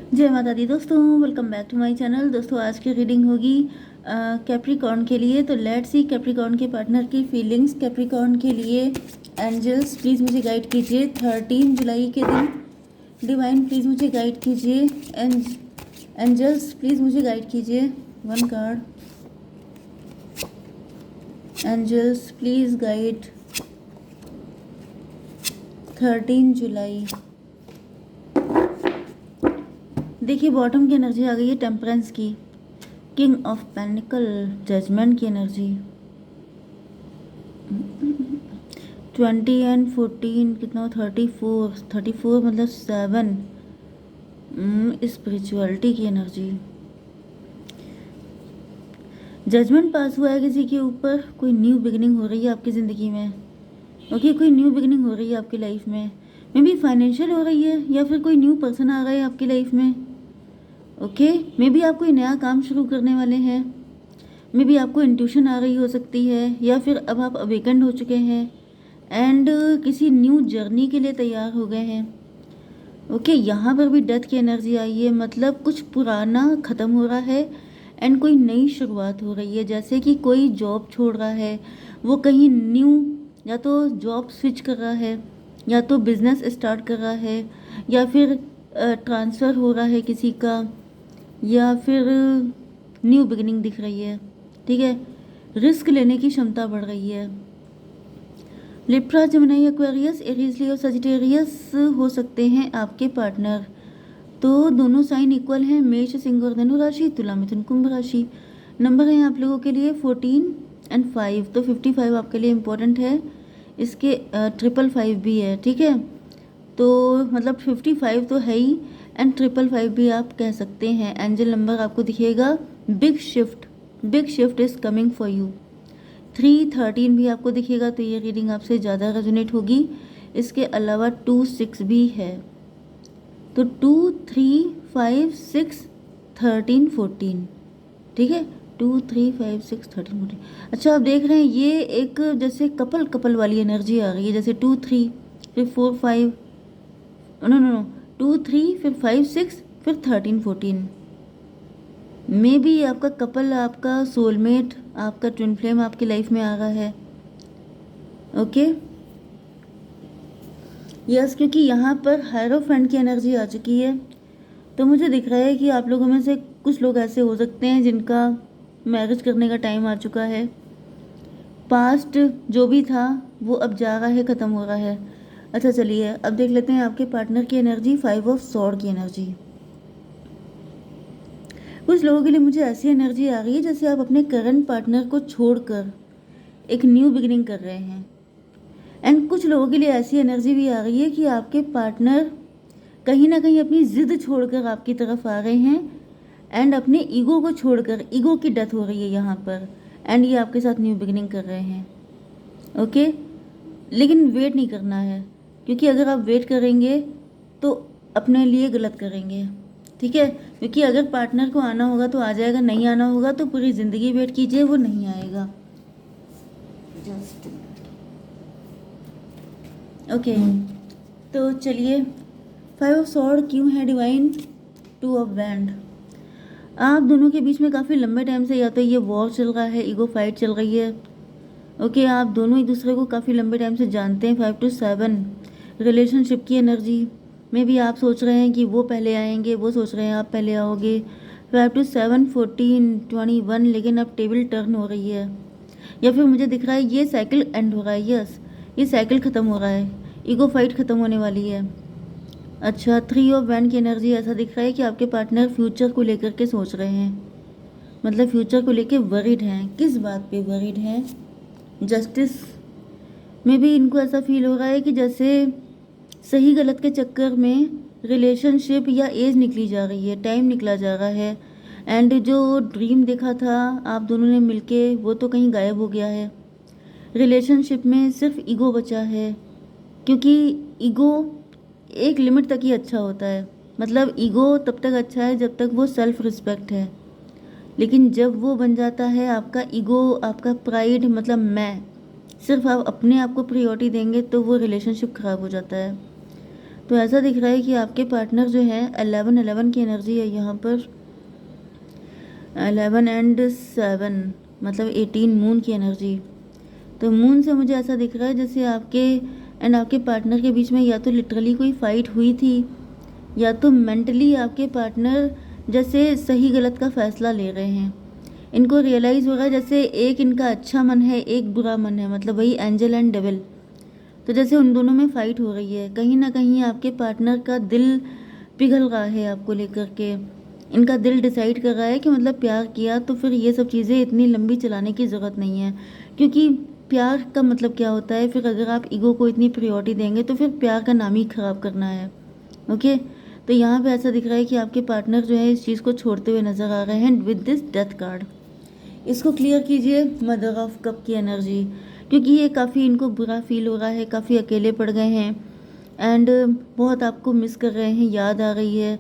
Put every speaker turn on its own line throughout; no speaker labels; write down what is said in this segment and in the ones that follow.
जय माता दी दोस्तों, welcome back to my channel. दोस्तों आज की रीडिंग होगी कैप्रिकॉर्न के लिए। तो लेट्स सी कैप्रिकॉर्न के पार्टनर की फीलिंग्स। कैप्रिकॉर्न के लिए एंजल्स प्लीज़ मुझे गाइड कीजिए 13 जुलाई के दिन। डिवाइन प्लीज़ मुझे गाइड कीजिए। एंजल्स प्लीज़ मुझे गाइड कीजिए। One card. Angels please guide 13 जुलाई। देखिए बॉटम की एनर्जी आ गई है टेम्परेंस की, किंग ऑफ पेनिकल, जजमेंट की एनर्जी। 20 एंड 14 कितना, 34 मतलब 7। स्पिरिचुअलिटी की एनर्जी। जजमेंट पास हुआ है किसी के ऊपर। कोई न्यू बिगिनिंग हो रही है आपकी ज़िंदगी में। ओके कोई न्यू बिगिनिंग हो रही है आपकी लाइफ में। मे बी फाइनेंशियल हो रही है या फिर कोई न्यू पर्सन आ रहा है आपकी लाइफ में। ओके मे बी आप कोई नया काम शुरू करने वाले हैं। मे बी आपको इंट्यूशन आ रही हो सकती है, या फिर अब आप अवेकेंड हो चुके हैं एंड किसी न्यू जर्नी के लिए तैयार हो गए हैं। ओके यहाँ पर भी डेथ की एनर्जी आई है, मतलब कुछ पुराना ख़त्म हो रहा है एंड कोई नई शुरुआत हो रही है। जैसे कि कोई जॉब छोड़ रहा है, वो कहीं न्यू या तो जॉब स्विच कर रहा है, या तो बिजनेस स्टार्ट कर रहा है, या फिर ट्रांसफ़र हो रहा है किसी का, या फिर न्यू बिगिनिंग दिख रही है। ठीक है, रिस्क लेने की क्षमता बढ़ रही है। लिब्रा, जेमिनी, एक्वेरियस, एरीज, लियो, सजिटेरियस हो सकते हैं आपके पार्टनर। तो दोनों साइन इक्वल हैं, मेष, सिंह और धनु राशि, तुला, मिथुन, कुंभ राशि। नंबर हैं आप लोगों के लिए 14 एंड 5। तो 55 आपके लिए इम्पोर्टेंट है। इसके 555 भी है। ठीक है, तो मतलब 55 तो है ही एंड 555 भी आप कह सकते हैं। एंजल नंबर आपको दिखेगा big shift is coming for you. 313 भी आपको दिखेगा, तो ये रीडिंग आपसे ज़्यादा रेजोनेट होगी। इसके अलावा 26 भी है, तो 2 3 5 6 13 14। ठीक है, 2 3 5 6 13 14। अच्छा आप देख रहे हैं ये एक जैसे कपल वाली एनर्जी आ रही है, जैसे 2 3 फिर 4 5, नो नो नो 2 3 फिर 5 6 फिर 13 14। मे बी आपका कपल, आपका सोलमेट, आपका ट्विन फ्लेम आपकी लाइफ में आ रहा है। ओके यस, क्योंकि यहाँ पर हायरोफेंट की एनर्जी आ चुकी है। तो मुझे दिख रहा है कि आप लोगों में से कुछ लोग ऐसे हो सकते हैं जिनका मैरिज करने का टाइम आ चुका है। पास्ट जो भी था वो अब जा रहा है, ख़त्म हो रहा है। अच्छा चलिए अब देख लेते हैं आपके पार्टनर की एनर्जी, 5 ऑफ सॉर्ड की एनर्जी। कुछ लोगों के लिए मुझे ऐसी एनर्जी आ रही है जैसे आप अपने करंट पार्टनर को छोड़कर एक न्यू बिगिनिंग कर रहे हैं। एंड कुछ लोगों के लिए ऐसी एनर्जी भी आ रही है कि आपके पार्टनर कहीं ना कहीं अपनी ज़िद छोड़कर आपकी तरफ आ रहे हैं एंड अपने ईगो को छोड़कर, ईगो की डेथ हो रही है यहाँ पर, एंड ये आपके साथ न्यू बिगिनिंग कर रहे हैं। ओके लेकिन वेट नहीं करना है, क्योंकि अगर आप वेट करेंगे तो अपने लिए गलत करेंगे। ठीक है, क्योंकि अगर पार्टनर को आना होगा तो आ जाएगा, नहीं आना होगा तो पूरी ज़िंदगी वेट कीजिए, वो नहीं आएगा। ओके तो चलिए 5 ऑफ सॉर्ड क्यों है डिवाइन? 2 of band. आप दोनों के बीच में काफ़ी लंबे टाइम से या तो ये वॉर चल रहा है, ईगो फाइट चल रही है। ओके आप दोनों एक दूसरे को काफ़ी लंबे टाइम से जानते हैं। 5 to 7 रिलेशनशिप की एनर्जी में भी आप सोच रहे हैं कि वो पहले आएंगे, वो सोच रहे हैं आप पहले आओगे। 5 to 7 14 21, लेकिन अब टेबल टर्न हो रही है, या फिर मुझे दिख रहा है ये साइकिल एंड हो रहा है। यस ये साइकिल ख़त्म हो रहा है, ईगो फाइट ख़त्म होने वाली है। अच्छा 3 ऑफ वैन की एनर्जी ऐसा दिख रहा है कि आपके पार्टनर फ्यूचर को लेकर के सोच रहे हैं, मतलब फ्यूचर को लेकर वरीड हैं। किस बात पे वरीड हैं? जस्टिस में भी इनको ऐसा फील हो रहा है कि जैसे सही गलत के चक्कर में रिलेशनशिप या एज निकली जा रही है, टाइम निकला जा रहा है, एंड जो ड्रीम देखा था आप दोनों ने मिलके वो तो कहीं गायब हो गया है। रिलेशनशिप में सिर्फ ईगो बचा है, क्योंकि ईगो एक लिमिट तक ही अच्छा होता है। मतलब ईगो तब तक अच्छा है जब तक वो सेल्फ रिस्पेक्ट है, लेकिन जब वो बन जाता है आपका ईगो, आपका प्राइड, मतलब मैं, सिर्फ आप अपने आप को प्रायोरिटी देंगे तो वो रिलेशनशिप ख़राब हो जाता है। तो ऐसा दिख रहा है कि आपके पार्टनर जो है 11 की एनर्जी है यहाँ पर, 11 एंड 7 मतलब 18 मून की एनर्जी। तो मून से मुझे ऐसा दिख रहा है जैसे आपके एंड आपके पार्टनर के बीच में या तो लिटरली कोई फाइट हुई थी, या तो मेंटली आपके पार्टनर जैसे सही गलत का फैसला ले रहे हैं। इनको रियलाइज़ होगा जैसे एक इनका अच्छा मन है, एक बुरा मन है, मतलब वही एंजल एंड डेविल। तो जैसे उन दोनों में फ़ाइट हो रही है, कहीं ना कहीं आपके पार्टनर का दिल पिघल रहा है आपको लेकर के। इनका दिल डिसाइड कर रहा है कि मतलब प्यार किया तो फिर ये सब चीज़ें इतनी लंबी चलाने की ज़रूरत नहीं है, क्योंकि प्यार का मतलब क्या होता है, फिर अगर आप ईगो को इतनी प्रायोरिटी देंगे तो फिर प्यार का नाम ही ख़राब करना है। ओके, तो यहाँ पे ऐसा दिख रहा है कि आपके पार्टनर जो है इस चीज़ को छोड़ते हुए नज़र आ रहे हैं विद दिस डेथ कार्ड। इसको क्लियर कीजिए मदर ऑफ कप की एनर्जी, क्योंकि ये काफ़ी इनको बुरा फील हो रहा है, काफ़ी अकेले पड़ गए हैं एंड बहुत आपको मिस कर रहे हैं, याद आ रही है,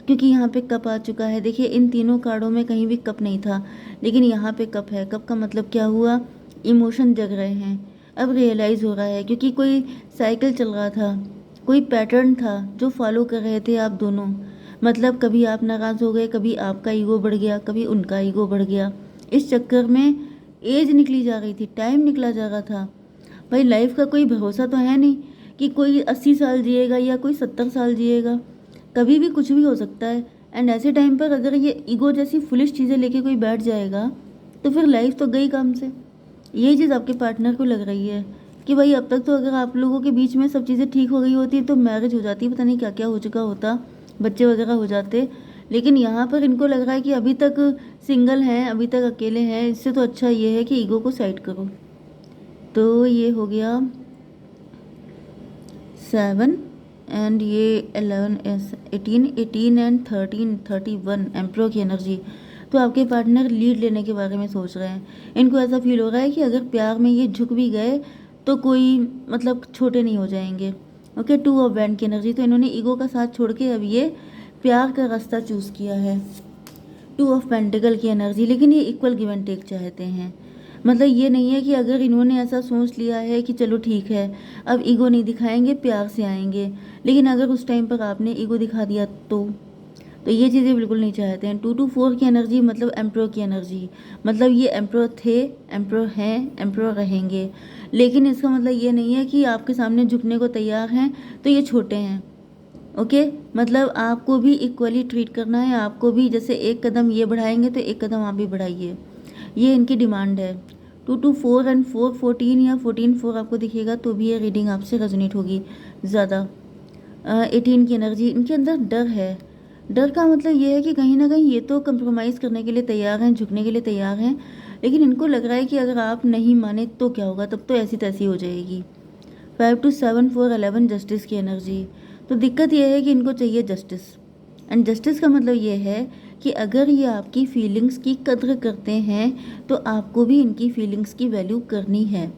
क्योंकि यहाँ पे कप आ चुका है। देखिए इन तीनों कार्डों में कहीं भी कप नहीं था, लेकिन यहाँ पे कप है। कप का मतलब क्या हुआ, इमोशन जग रहे हैं, अब रियलाइज़ हो रहा है, क्योंकि कोई साइकिल चल रहा था, कोई पैटर्न था जो फॉलो कर रहे थे आप दोनों। मतलब कभी आप नाराज़ हो गए, कभी आपका ईगो बढ़ गया, कभी उनका ईगो बढ़ गया। इस चक्कर में एज निकली जा रही थी, टाइम निकला जा रहा था। भाई लाइफ का कोई भरोसा तो है नहीं कि कोई 80 साल जिएगा या कोई 70 साल जिएगा, कभी भी कुछ भी हो सकता है। एंड ऐसे टाइम पर अगर ये ईगो जैसी फुलिश चीज़ें लेके कोई बैठ जाएगा तो फिर लाइफ तो गई काम से। यही चीज़ आपके पार्टनर को लग रही है कि भाई अब तक तो अगर आप लोगों के बीच में सब चीज़ें ठीक हो गई होती तो मैरिज हो जाती, पता नहीं क्या क्या हो चुका होता, बच्चे वगैरह हो जाते। लेकिन यहाँ पर इनको लग रहा है कि अभी तक सिंगल हैं, अभी तक अकेले हैं, इससे तो अच्छा ये है कि ईगो को साइड करो। तो ये हो गया 7 एंड ये 11 18 एंड 13 31 एम्प्रो की एनर्जी। तो आपके पार्टनर लीड लेने के बारे में सोच रहे हैं। इनको ऐसा फील हो रहा है कि अगर प्यार में ये झुक भी गए तो कोई मतलब छोटे नहीं हो जाएंगे। ओके, 2 ऑफ वैंड की एनर्जी। तो इन्होंने ईगो का साथ छोड़ के अब ये प्यार का रास्ता चूज़ किया है। 2 ऑफ पेंटिकल की एनर्जी, लेकिन ये इक्वल गिव एंड टेक चाहते हैं। मतलब ये नहीं है कि अगर इन्होंने ऐसा सोच लिया है कि चलो ठीक है अब ईगो नहीं दिखाएंगे, प्यार से आएंगे, लेकिन अगर उस टाइम पर आपने ईगो दिखा दिया तो ये चीज़ें बिल्कुल नहीं चाहते हैं। 2 to 4 की एनर्जी मतलब एम्प्रो की एनर्जी, मतलब ये एम्प्रो थे, एम्प्रो हैं, एम्प्रो रहेंगे। लेकिन इसका मतलब ये नहीं है कि आपके सामने झुकने को तैयार हैं तो ये छोटे हैं। ओके, मतलब आपको भी इक्वली ट्रीट करना है, आपको भी जैसे एक कदम ये बढ़ाएंगे तो एक कदम आप भी बढ़ाइए, ये इनकी डिमांड है। 2 to 4 एंड 4 14 या 14 4 आपको दिखेगा तो भी ये रीडिंग आपसे रेजोनेट होगी ज़्यादा। 18 की एनर्जी, इनके अंदर डर है। डर का मतलब ये है कि कहीं ना कहीं ये तो कंप्रोमाइज़ करने के लिए तैयार हैं, झुकने के लिए तैयार हैं, लेकिन इनको लग रहा है कि अगर आप नहीं माने तो क्या होगा, तब तो ऐसी तैसी हो जाएगी। 5 to 7 4 11 जस्टिस की एनर्जी। तो दिक्कत यह है कि इनको चाहिए जस्टिस, एंड जस्टिस का मतलब ये है कि अगर ये आपकी फीलिंग्स की कद्र करते हैं तो आपको भी इनकी फीलिंग्स की वैल्यू करनी है।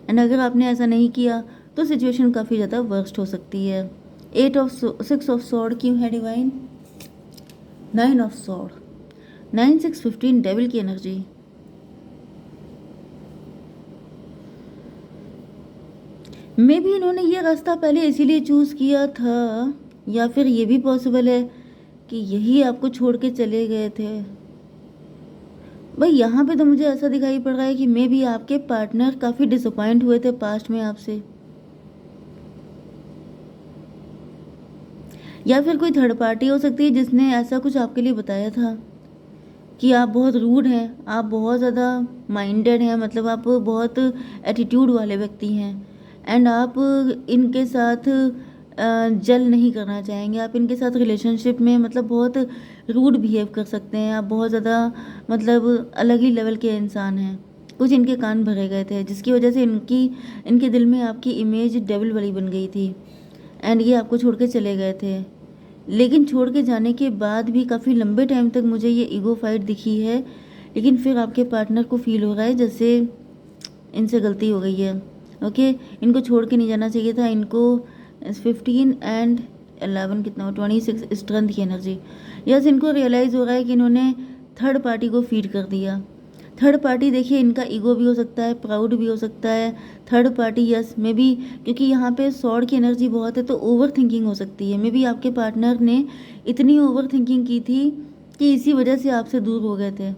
एंड अगर आपने ऐसा नहीं किया तो सिचुएशन काफ़ी ज़्यादा वर्स्ट हो सकती है। 6 ऑफ सॉर्ड क्यों है डिवाइन, 9 ऑफ सॉर्ड, 9 6 15 डेविल की एनर्जी। मे भी इन्होंने ये रास्ता पहले इसीलिए चूज़ किया था, या फिर ये भी पॉसिबल है कि यही आपको छोड़ के चले गए थे। भाई यहाँ पे तो मुझे ऐसा दिखाई पड़ रहा है कि मे भी आपके पार्टनर काफ़ी डिसअपॉइंट हुए थे पास्ट में आपसे, या फिर कोई थर्ड पार्टी हो सकती है जिसने ऐसा कुछ आपके लिए बताया था कि आप बहुत रूड हैं, आप बहुत ज़्यादा माइंडेड हैं, मतलब आप बहुत एटीट्यूड वाले व्यक्ति हैं, एंड आप इनके साथ जल नहीं करना चाहेंगे, आप इनके साथ रिलेशनशिप में मतलब बहुत रूड बिहेव कर सकते हैं, आप बहुत ज़्यादा मतलब अलग ही लेवल के इंसान हैं। कुछ इनके कान भरे गए थे जिसकी वजह से इनके दिल में आपकी इमेज डेविल वाली बन गई थी, एंड ये आपको छोड़ के चले गए थे। लेकिन छोड़ के जाने के बाद भी काफ़ी लंबे टाइम तक मुझे ये ईगो फाइट दिखी है, लेकिन फिर आपके पार्टनर को फील हो रहा है जैसे इनसे गलती हो गई है। ओके, इनको छोड़ के नहीं जाना चाहिए था। इनको 15 एंड 11 कितना हो 26 स्ट्रेंथ की एनर्जी। यस, इनको रियलाइज़ हो रहा है कि इन्होंने थर्ड पार्टी को फीड कर दिया। थर्ड पार्टी देखिए, इनका ईगो भी हो सकता है, प्राउड भी हो सकता है। Third party yes may be, क्योंकि यहाँ पे सॉर्ड की एनर्जी बहुत है तो ओवर थिंकिंग हो सकती है। मे बी आपके पार्टनर ने इतनी ओवर थिंकिंग की थी कि इसी वजह से आपसे दूर हो गए थे।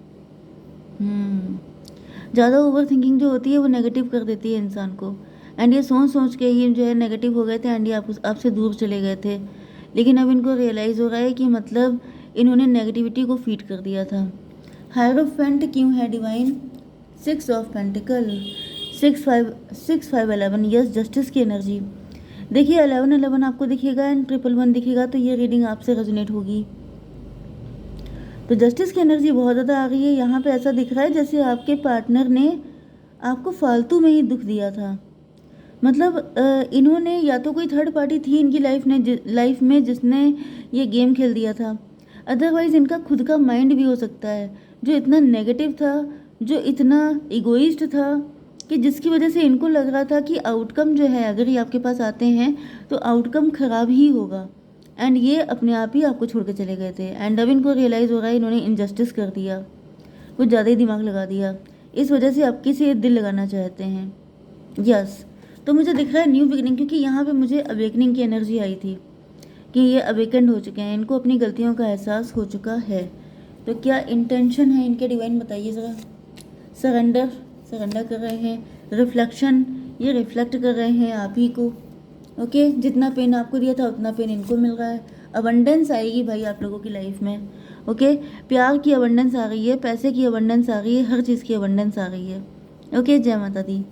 ज़्यादा ओवर थिंकिंग जो होती है वो नेगेटिव कर देती है इंसान को, एंड ये सोच सोच के ही जो है नेगेटिव हो गए थे, एंड ये आपसे दूर चले गए थे। लेकिन अब इनको रियलाइज़ हो रहा है कि मतलब इन्होंने नेगेटिविटी को फीड कर दिया था। हायरोफेंट क्यों है divine? 6 of pentacle, 6 5 11, yes justice की एनर्जी। देखिए 11 आपको दिखेगा एंड 1 दिखेगा, तो ये रीडिंग आपसे रेजोनेट होगी। तो जस्टिस की एनर्जी बहुत ज़्यादा आ गई है। यहाँ पे ऐसा दिख रहा है जैसे आपके पार्टनर ने आपको फालतू में ही दुख दिया था। मतलब इन्होंने या तो कोई थर्ड पार्टी थी इनकी लाइफ में जिसने ये गेम खेल दिया था, अदरवाइज़ इनका खुद का माइंड भी हो सकता है जो इतना नेगेटिव था, जो इतना इगोइस्ट था, कि जिसकी वजह से इनको लग रहा था कि आउटकम जो है, अगर ये आपके पास आते हैं तो आउटकम ख़राब ही होगा, एंड ये अपने आप ही आपको छोड़ के चले गए थे। एंड अब इनको रियलाइज़ हो रहा है इन्होंने इनजस्टिस कर दिया, कुछ ज़्यादा ही दिमाग लगा दिया, इस वजह से अब किसी दिल लगाना चाहते हैं। यस, तो मुझे दिख रहा है न्यू बिगनिंग, क्योंकि यहाँ पे मुझे अवेकनिंग की एनर्जी आई थी कि ये अवेकेंड हो चुके हैं, इनको अपनी गलतियों का एहसास हो चुका है। तो क्या इंटेंशन है इनके, डिवाइन बताइए ज़रा। सरेंडर कर रहे हैं, रिफ्लेक्शन, ये रिफ्लेक्ट कर रहे हैं आप ही को। ओके, जितना पेन आपको दिया था उतना पेन इनको मिल रहा है। अबंडेंस आएगी भाई आप लोगों की लाइफ में। ओके, प्यार की अबंडेंस आ रही है, पैसे की अबंडेंस आ रही है, हर चीज़ की अबंडेंस आ रही है। ओके, जय माता दी।